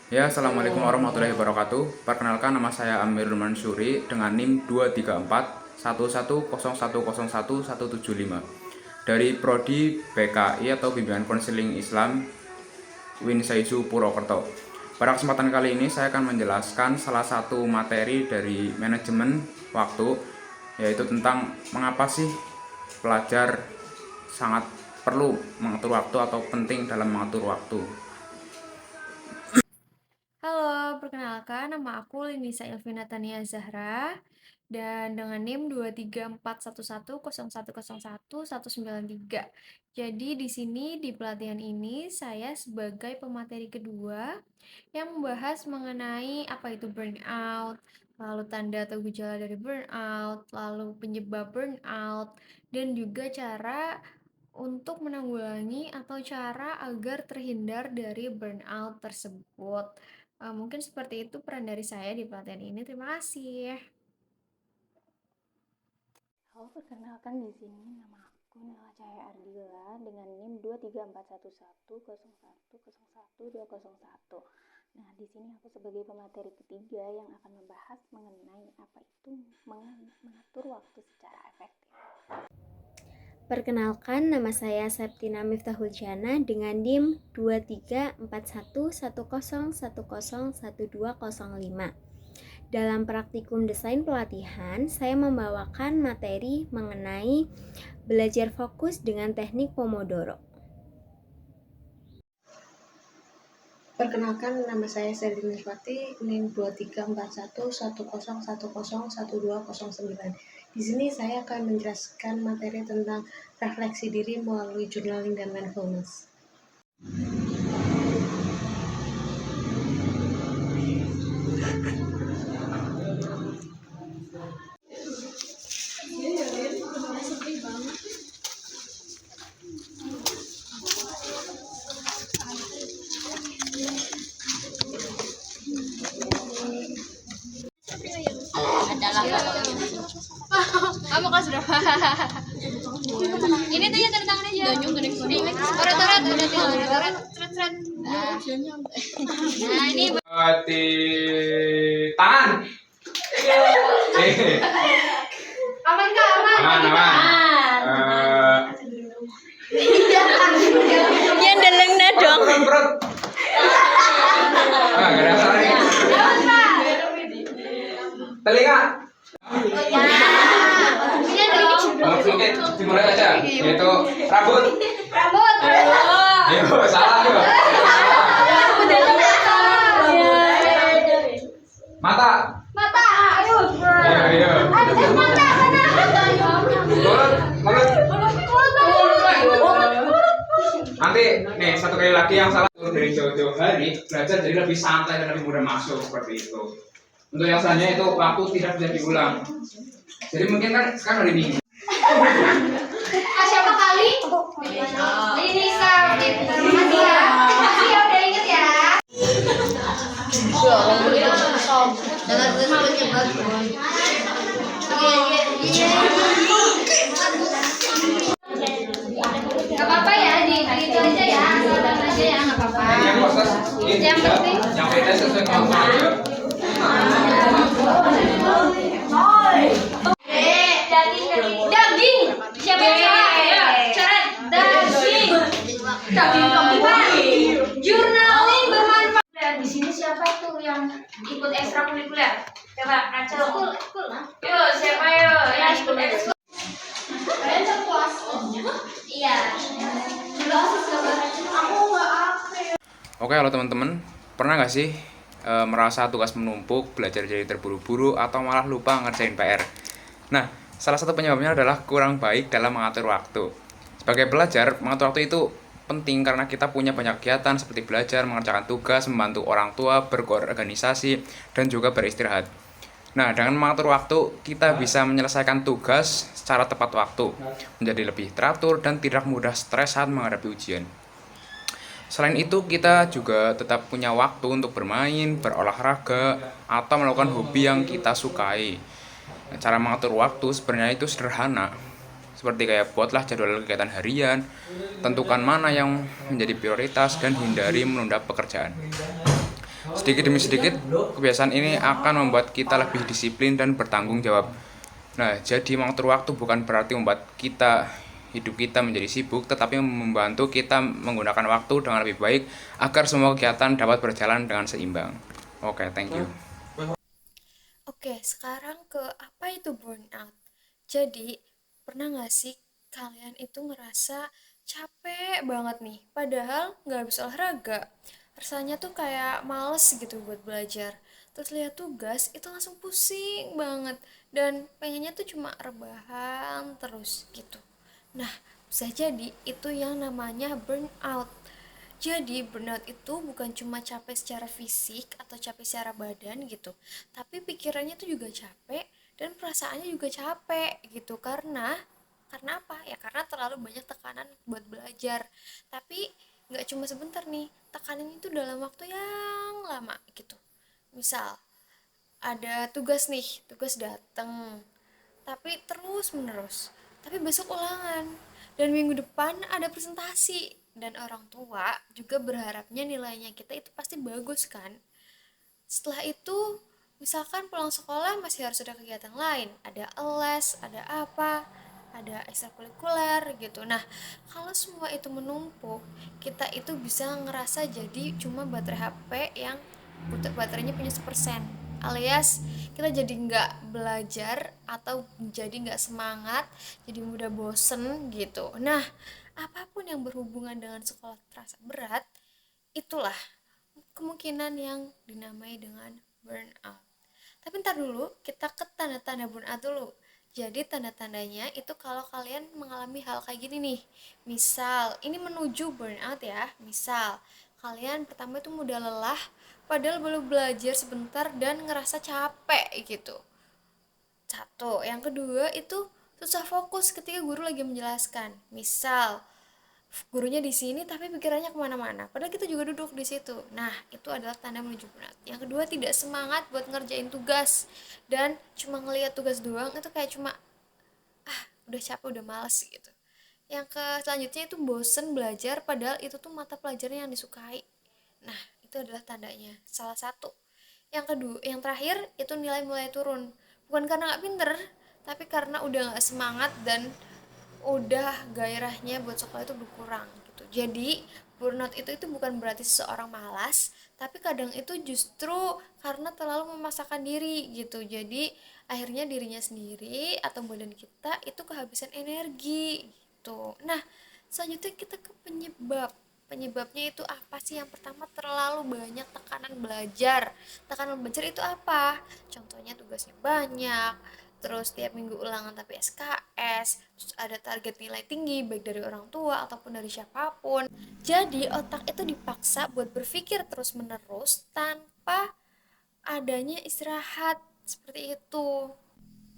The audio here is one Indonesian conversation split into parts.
Ya, Assalamualaikum warahmatullahi wabarakatuh. Perkenalkan, nama saya Amirul Mansuri dengan NIM 234 1101011175 dari Prodi BKI atau Bimbingan Konseling Islam Winsaisu Purwokerto. Pada kesempatan kali ini saya akan menjelaskan salah satu materi dari manajemen waktu, yaitu tentang mengapa sih pelajar sangat perlu mengatur waktu atau penting dalam mengatur waktu. Halo, perkenalkan nama aku Linisa Elvina Tania Zahra dan dengan NIM 2341101011193. Jadi di sini di pelatihan ini saya sebagai pemateri kedua yang membahas mengenai apa itu burnout, lalu tanda atau gejala dari burnout, lalu penyebab burnout, dan juga cara untuk menanggulangi atau cara agar terhindar dari burnout tersebut. Mungkin seperti itu peran dari saya di pelatihan ini. Terima kasih. Halo, perkenalkan di sini nama aku Nela Cahaya Ardila dengan NIM 2341101010121. Nah, di sini aku sebagai pemateri ketiga yang akan membahas mengenai apa itu mengatur waktu secara efektif. Perkenalkan, nama saya Septina Miftahul Jana dengan NIM 234110101011205. Dalam praktikum desain pelatihan, saya membawakan materi mengenai belajar fokus dengan teknik Pomodoro. Perkenalkan, nama saya Selin Nirwati, NIM 2341101011209. Di sini saya akan menjelaskan materi tentang refleksi diri melalui journaling dan mindfulness. Kamu kelas berapa? Ini tuh ya tanda tangan aja. Orat-orat udah tinggal orat-orat. Seret-seret. Nah, ini Tangan. aman Kak, aman. Aman. Yang delengna dong. Perut. Gak ada suaranya. Telinga. Ini dong. Mungkin dimulai aja. Yaitu rambut. Rambut. Ayo, salah yuk. Mata. Mata. Ayo. Ayo. Mata mana? Mulut. Nanti nih satu kali lagi yang salah dari jauh-jauh hari belajar jadi lebih santai dan lebih mudah masuk seperti itu. Untuk yang selanjutnya itu waktu tidak bisa diulang. Jadi mungkin kan sekarang hari Minggu. Siapa kali? Ini Nisa. Makasih ya. Makasih ya udah inget ya. Gak apa-apa ya, di itu aja ya, asal aja ya, gak apa-apa. Yang proses Yang penting yang beda sesuai kemampuan aja. daging. Siapa yang salah? Ayo, coret daging. Daging kambing. Journaling bermanfaat. Dan di sini siapa tuh yang ikut ekstrakurikuler? Coba Acel. Yuk, siapa yuk yang ikut ekskul? Kalian satu kelas? Iya. Aku nggak aktif. Oke, halo teman-teman. Pernah nggak sih merasa tugas menumpuk, belajar jadi terburu-buru, atau malah lupa ngerjain PR? Nah, salah satu penyebabnya adalah kurang baik dalam mengatur waktu. Sebagai pelajar, mengatur waktu itu penting karena kita punya banyak kegiatan seperti belajar, mengerjakan tugas, membantu orang tua, berorganisasi, dan juga beristirahat. Nah, dengan mengatur waktu, kita bisa menyelesaikan tugas secara tepat waktu, menjadi lebih teratur dan tidak mudah stres saat menghadapi ujian. Selain itu, kita juga tetap punya waktu untuk bermain, berolahraga, atau melakukan hobi yang kita sukai. Cara mengatur waktu sebenarnya itu sederhana. Seperti kayak buatlah jadwal kegiatan harian, tentukan mana yang menjadi prioritas, dan hindari menunda pekerjaan. Sedikit demi sedikit, kebiasaan ini akan membuat kita lebih disiplin dan bertanggung jawab. Nah, jadi mengatur waktu bukan berarti membuat hidup kita menjadi sibuk, tetapi membantu kita menggunakan waktu dengan lebih baik agar semua kegiatan dapat berjalan dengan seimbang. Oke, thank you. Oke, sekarang ke apa itu burnout. Jadi, pernah nggak sih kalian itu ngerasa capek banget nih, padahal nggak habis olahraga. Rasanya tuh kayak males gitu buat belajar. Terus lihat tugas itu langsung pusing banget dan pengennya tuh cuma rebahan terus gitu. Nah, bisa jadi itu yang namanya burnout. Jadi burnout itu bukan cuma capek secara fisik atau capek secara badan gitu, tapi pikirannya tuh juga capek dan perasaannya juga capek gitu karena apa? Ya karena terlalu banyak tekanan buat belajar. Tapi nggak cuma sebentar nih, tekanannya itu dalam waktu yang lama gitu. Misal ada tugas nih, tugas dateng tapi terus menerus, tapi besok ulangan dan minggu depan ada presentasi dan orang tua juga berharapnya nilainya kita itu pasti bagus kan. Setelah itu misalkan pulang sekolah masih harus ada kegiatan lain, ada les, ada apa, ada ekstrakurikuler gitu. Nah, kalau semua itu menumpuk, kita itu bisa ngerasa jadi cuma baterai HP yang baterainya punya 1%, alias kita jadi nggak belajar atau jadi nggak semangat, jadi mudah bosen gitu. Nah, apapun yang berhubungan dengan sekolah terasa berat, itulah kemungkinan yang dinamai dengan burnout. Tapi ntar dulu, kita ke tanda-tanda burnout dulu. Jadi tanda-tandanya itu kalau kalian mengalami hal kayak gini nih. Misal, ini menuju burnout ya. Misal, kalian pertama itu mudah lelah, padahal baru belajar sebentar dan ngerasa capek gitu. Satu, yang kedua itu susah fokus ketika guru lagi menjelaskan. Misal, gurunya di sini tapi pikirannya kemana-mana padahal kita juga duduk di situ. Nah, itu adalah tanda menuju burnout. Yang kedua, tidak semangat buat ngerjain tugas dan cuma ngelihat tugas doang, itu kayak cuma udah capek, udah males gitu. Yang ke selanjutnya itu bosen belajar padahal itu tuh mata pelajaran yang disukai. Nah, itu adalah tandanya, salah satu. Yang kedua, yang terakhir itu nilai mulai turun, bukan karena nggak pinter tapi karena udah nggak semangat dan udah gairahnya buat sekolah itu berkurang gitu. Jadi burnout itu bukan berarti seseorang malas, tapi kadang itu justru karena terlalu memaksakan diri gitu. Jadi akhirnya dirinya sendiri atau badan kita itu kehabisan energi gitu. Nah, selanjutnya kita ke penyebab. Penyebabnya itu apa sih? Yang pertama, terlalu banyak tekanan belajar. Tekanan belajar itu apa? Contohnya tugasnya banyak, terus tiap minggu ulangan tapi SKS, terus ada target nilai tinggi baik dari orang tua ataupun dari siapapun. Jadi otak itu dipaksa buat berpikir terus menerus tanpa adanya istirahat, seperti itu.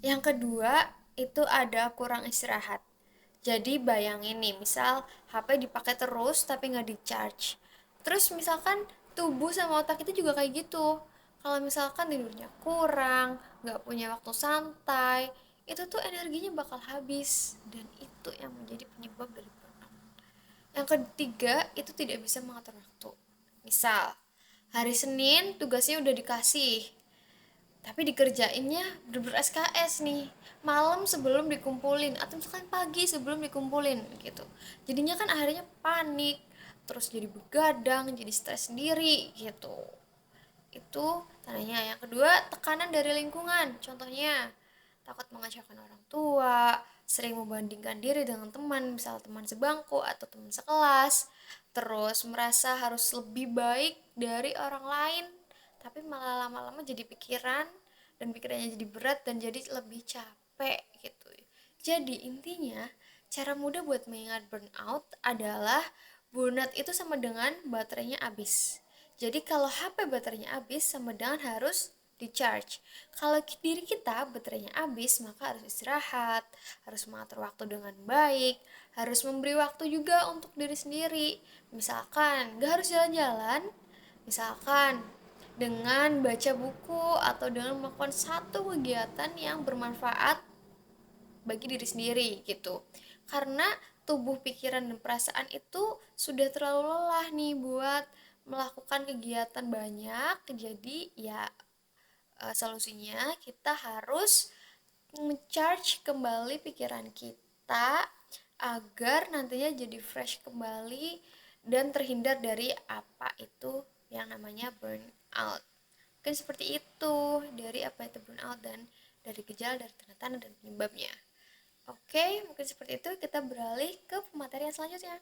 Yang kedua itu ada kurang istirahat. Jadi bayangin nih, misal HP dipakai terus tapi nggak di charge. Terus misalkan tubuh sama otak itu juga kayak gitu. Kalau misalkan tidurnya kurang, nggak punya waktu santai, itu tuh energinya bakal habis dan itu yang menjadi penyebab dari burnout. Yang ketiga itu tidak bisa mengatur waktu. Misal hari Senin tugasnya udah dikasih, tapi dikerjainnya bener-bener SKS nih, malam sebelum dikumpulin atau misalkan pagi sebelum dikumpulin gitu. Jadinya kan akhirnya panik, terus jadi begadang, jadi stres sendiri gitu. Itu tandanya. Yang kedua, tekanan dari lingkungan. Contohnya takut mengecewakan orang tua, sering membandingkan diri dengan teman, misal teman sebangku atau teman sekelas, terus merasa harus lebih baik dari orang lain, tapi malah lama-lama jadi pikiran dan pikirannya jadi berat dan jadi lebih capek gitu. Jadi intinya, cara mudah buat mengingat burnout adalah burnout itu sama dengan baterainya habis. Jadi kalau HP baterainya habis sama dengan harus di charge. Kalau diri kita baterainya habis, maka harus istirahat, harus mengatur waktu dengan baik, harus memberi waktu juga untuk diri sendiri. Misalkan gak harus jalan-jalan, misalkan dengan baca buku atau dengan melakukan satu kegiatan yang bermanfaat bagi diri sendiri gitu. Karena tubuh, pikiran, dan perasaan itu sudah terlalu lelah nih buat melakukan kegiatan banyak, jadi ya solusinya kita harus nge-charge kembali pikiran kita agar nantinya jadi fresh kembali dan terhindar dari apa itu yang namanya burnout. Mungkin seperti itu dari apa itu burnout dan dari gejala, dari tanda-tanda dan penyebabnya. Oke, mungkin seperti itu. Kita beralih ke pematerian selanjutnya.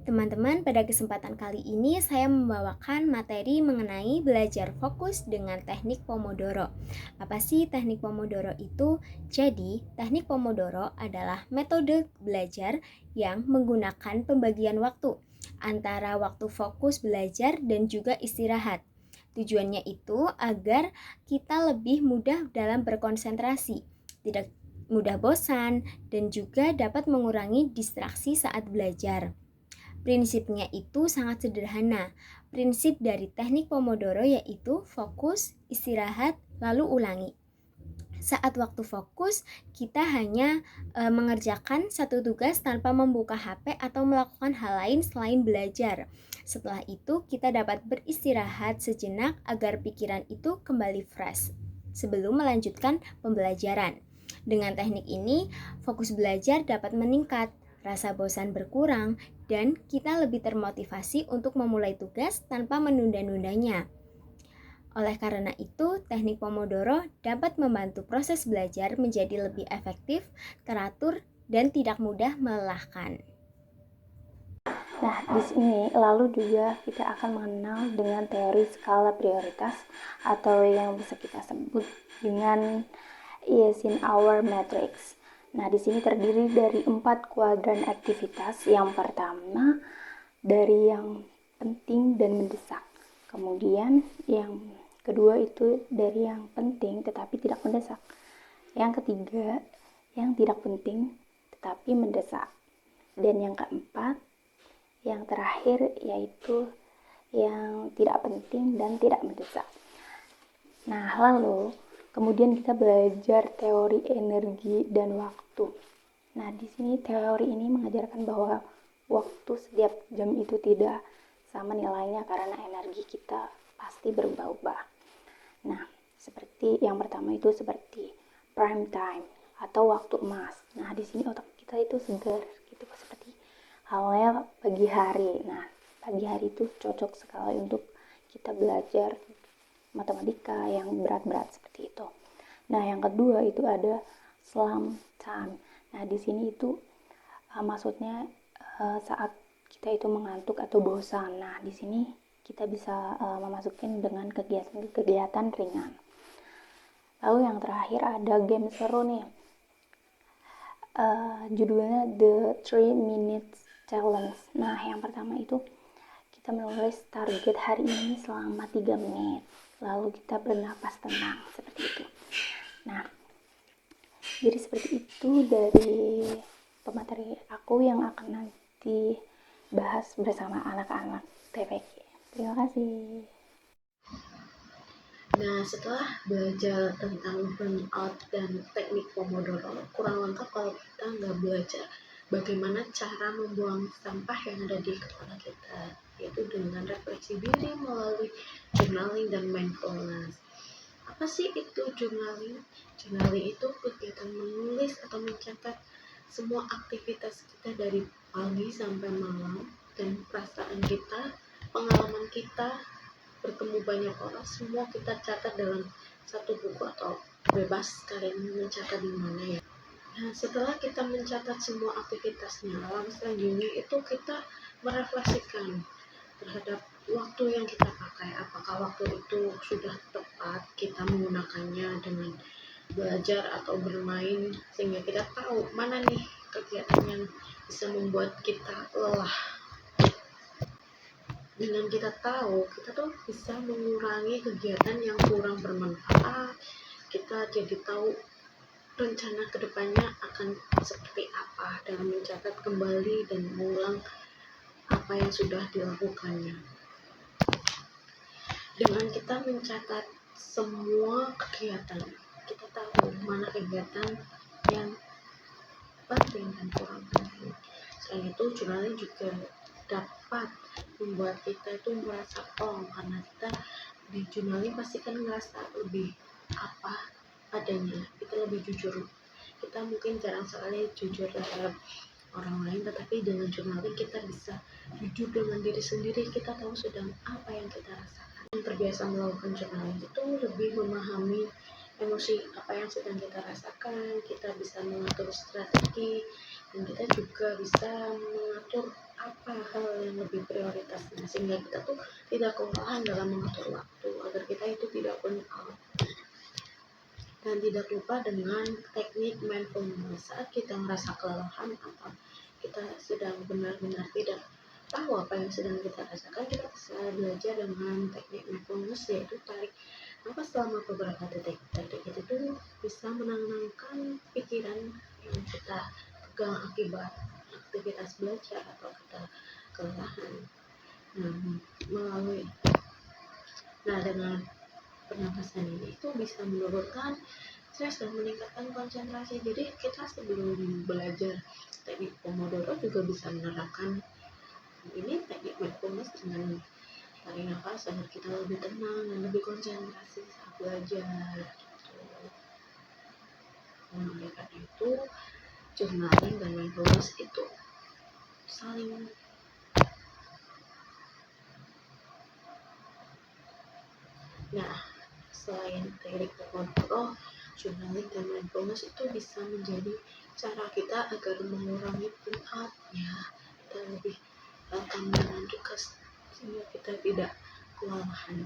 Teman-teman, pada kesempatan kali ini saya membawakan materi mengenai belajar fokus dengan teknik Pomodoro. Apa sih teknik Pomodoro itu? Jadi, teknik Pomodoro adalah metode belajar yang menggunakan pembagian waktu antara waktu fokus belajar dan juga istirahat. Tujuannya itu agar kita lebih mudah dalam berkonsentrasi, tidak mudah bosan, dan juga dapat mengurangi distraksi saat belajar. Prinsipnya itu sangat sederhana. Prinsip dari teknik Pomodoro yaitu fokus, istirahat, lalu ulangi. Saat waktu fokus, kita hanya mengerjakan satu tugas tanpa membuka HP atau melakukan hal lain selain belajar. Setelah itu, kita dapat beristirahat sejenak agar pikiran itu kembali fresh sebelum melanjutkan pembelajaran. Dengan teknik ini, fokus belajar dapat meningkat, rasa bosan berkurang, dan kita lebih termotivasi untuk memulai tugas tanpa menunda-nundanya. Oleh karena itu, teknik Pomodoro dapat membantu proses belajar menjadi lebih efektif, teratur, dan tidak mudah melelahkan. Nah, di sini lalu juga kita akan mengenal dengan teori skala prioritas atau yang bisa kita sebut dengan Eisenhower Matrix. Nah, di sini terdiri dari 4 kuadran aktivitas. Yang pertama dari yang penting dan mendesak. Kemudian yang kedua itu dari yang penting tetapi tidak mendesak. Yang ketiga, yang tidak penting tetapi mendesak. Dan yang keempat, yang terakhir yaitu yang tidak penting dan tidak mendesak. Nah, lalu kemudian kita belajar teori energi dan waktu. Nah, di sini teori ini mengajarkan bahwa waktu setiap jam itu tidak sama nilainya karena energi kita pasti berubah-ubah. Nah, seperti yang pertama itu seperti prime time atau waktu emas. Nah, di sini otak kita itu segar gitu, seperti halnya pagi hari. Nah, pagi hari itu cocok sekali untuk kita belajar matematika yang berat-berat seperti itu. Nah, yang kedua itu ada slump time. Nah, di sini itu maksudnya saat kita itu mengantuk atau bosan. Nah, di sini kita bisa memasukkan dengan kegiatan ringan. Lalu yang terakhir ada game seru nih. Judulnya The 3 Minutes Challenge. Nah, yang pertama itu kita menulis target hari ini selama 3 menit. Lalu kita bernapas tenang seperti itu. Nah, jadi seperti itu dari pemateri aku yang akan nanti bahas bersama anak-anak TPQ. Terima kasih. Nah, setelah belajar tentang burnout dan teknik Pomodoro, kurang lengkap kalau kita nggak belajar bagaimana cara membuang sampah yang ada di kepala kita, yaitu dengan refleksi diri melalui journaling dan mindfulness. Apa sih itu journaling? Journaling itu kegiatan menulis atau mencatat semua aktivitas kita dari pagi sampai malam, dan perasaan kita, pengalaman kita, bertemu banyak orang, semua kita catat dalam satu buku atau bebas kalian mencatat di mana ya. Nah, setelah kita mencatat semua aktivitasnya, langkah selanjutnya itu kita merefleksikan terhadap waktu yang kita pakai. Apakah waktu itu sudah tepat kita menggunakannya dengan belajar atau bermain, sehingga kita tahu mana nih kegiatan yang bisa membuat kita lelah. Dengan kita tahu, kita tuh bisa mengurangi kegiatan yang kurang bermanfaat. Kita jadi tahu rencana kedepannya akan seperti apa dalam mencatat kembali dan mengulang apa yang sudah dilakukannya. Dengan kita mencatat semua kegiatan, kita tahu mana kegiatan yang penting dan kurang penting. Selain itu, journaling juga dapat membuat kita itu merasa karena kita di journaling pasti kan ngerasa lebih apa adanya, kita lebih jujur. Kita mungkin jarang sekali jujur terhadap orang lain, tetapi dengan journaling kita bisa jujur dengan diri sendiri. Kita tahu sedang apa yang kita rasakan. Yang terbiasa melakukan journaling itu lebih memahami emosi apa yang sedang kita rasakan. Kita bisa mengatur strategi, dan kita juga bisa mengatur apa hal yang lebih prioritas, sehingga kita tuh tidak kewalahan dalam mengatur waktu agar kita itu tidak burn out. Dan tidak lupa dengan teknik mindfulness. Saat kita merasa kelelahan atau kita sedang benar-benar tidak tahu apa yang sedang kita rasakan, kita bisa belajar dengan teknik mindfulness, yaitu tarik nafas selama beberapa detik. Teknik itu tuh bisa menenangkan pikiran yang kita tegang akibat aktivitas belajar atau kita kelelahan. Dengan pernapasan ini itu bisa menurunkan stres dan meningkatkan konsentrasi. Jadi kita sebelum belajar teknik Pomodoro juga bisa menerapkan ini teknik mindfulness dengan tarik nafas agar kita lebih tenang dan lebih konsentrasi saat belajar. Oleh karena itu, journaling dan mindfulness itu saling selain teknik Pomodoro, journaling dan mindfulness itu bisa menjadi cara kita agar mengurangi burnout, kita lebih gampang dengan tugas sehingga kita tidak kewalahan.